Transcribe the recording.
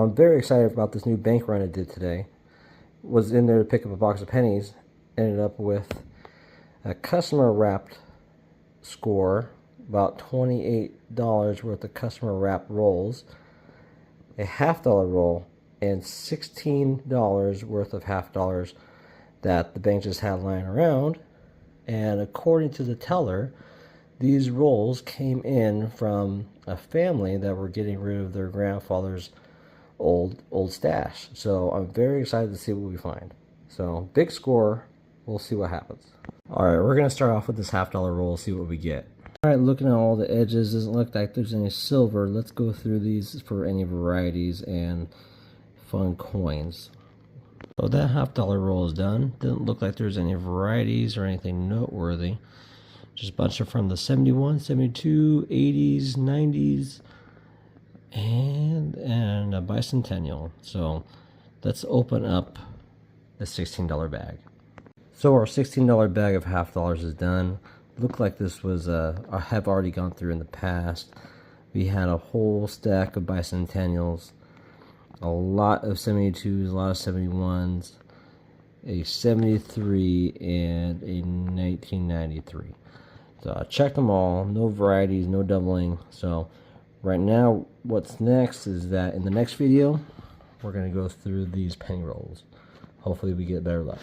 I'm very excited about this new bank run I did today. Was in there to pick up a box of pennies. Ended up with a customer wrapped score, about $28 worth of customer wrapped rolls, a $half roll, and $16 worth of $half that the bank just had lying around. And according to the teller, these rolls came in from a family that were getting rid of their grandfather's old stash. So I'm very excited to see what we find. So big score. We'll see what happens. All right, we're gonna start off with this $half roll, see what we get. All right, looking at all the edges, doesn't look like there's any silver. Let's go through these for any varieties and fun coins. So that $half roll is done. Didn't look like there's any varieties or anything noteworthy. Just a bunch of from the 71, 72, 80s, 90s, and a bicentennial. So let's open up the $16 bag. So our $16 bag of $half is done. Looked like this was I have already gone through in the past. We had a whole stack of bicentennials, a lot of 72s, a lot of 71s, a 73, and a 1993. So I checked them all, no varieties, no doubling. So right now, what's next is that in the next video, we're going to go through these penny rolls. Hopefully we get better luck.